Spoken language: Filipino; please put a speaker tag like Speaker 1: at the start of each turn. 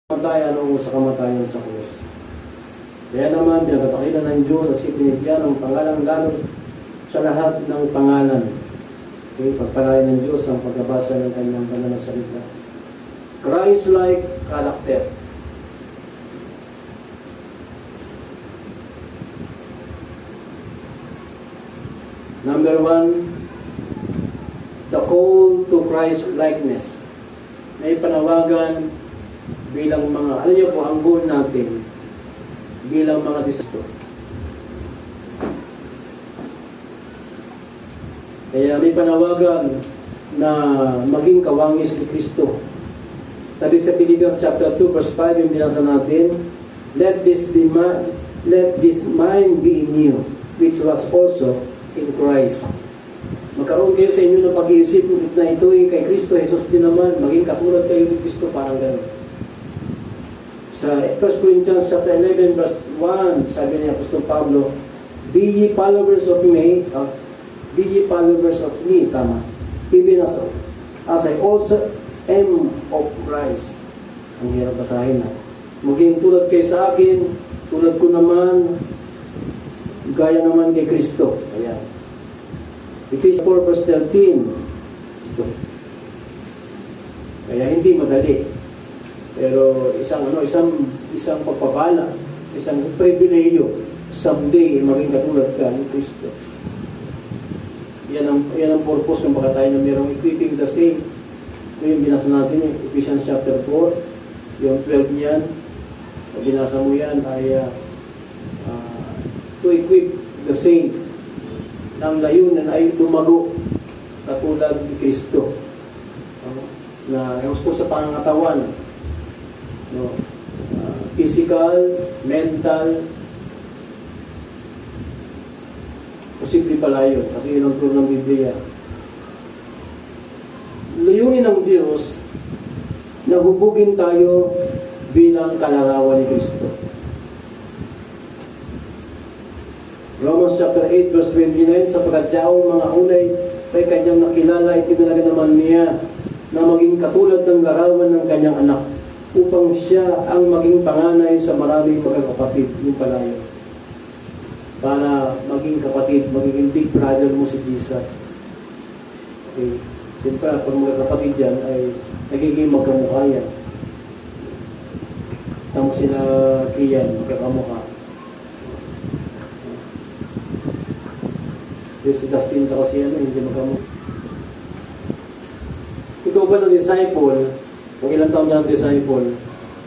Speaker 1: Kamatayan o sa kamatayan sa krus. Kaya naman, pinagpapakita ng Diyos at pinigyan ng pangalang lalo sa lahat ng pangalan. Okay, pagpalain ng Diyos ang pagbabasa ng kanyang banal na salita. Christ-like character. Number 1, the call to Christ-likeness. May panawagan bilang mga, alam niyo po, ang goal natin bilang mga disciples. Kaya may panawagan na maging kawangis ni Kristo. Sabi sa Philippians chapter 2 verse 5, yung binasa natin, let this mind be in you, which was also in Christ. Magkaroon kayo sa inyo ng pag-iisip na ito kay Kristo, Jesus din naman, maging katulad kayo ni Kristo, parang gano'n. Sa 1 Corinthians chapter 11 verse 1, sabi ni Apostol Pablo, be ye followers of me, tama, even as I also am of Christ. Ang hirap basahin na. Maging tulad kayo sa akin, tulad ko naman, gaya naman kay Kristo. Ayan. Ephesians 4 verse 13. Kaya hindi madali. Pero isang pagpapala, isang pribileyo, someday maging katulad ka ni Kristo. Yan ang purpose ng baka tayo na mayroong equipping the same. Ito yung binasa natin, yung Ephesians chapter 4, yung 12 niyan. Pag binasa mo yan, ay to equip the same. Nang layunan ay lumago katulad ni Kristo. Na gusto sa pangangatawan, no, physical, mental, posible pala yun kasi yun ang turo ng Biblia. Layunin ng Diyos na hubugin tayo bilang kalarawan ni Kristo. Romans chapter 8 verse 29, sapagkat yaong mga ulay ay kanyang nakilala, itinalaga naman niya na maging katulad ng larawan ng kanyang anak, upang siya ang maging panganay sa maraming magkakapatid. Yung pala yun. Para maging kapatid, magiging big brother mo si Jesus. Okay. Siyempre, pag magkakapatid yan, ay nagiging magkamukha yan. Tamo sila Kian, magkakamukha. Si Dustin kasi hindi magkamukha. Ikaw ba ng disciple, kung ilang taon na ang disciple,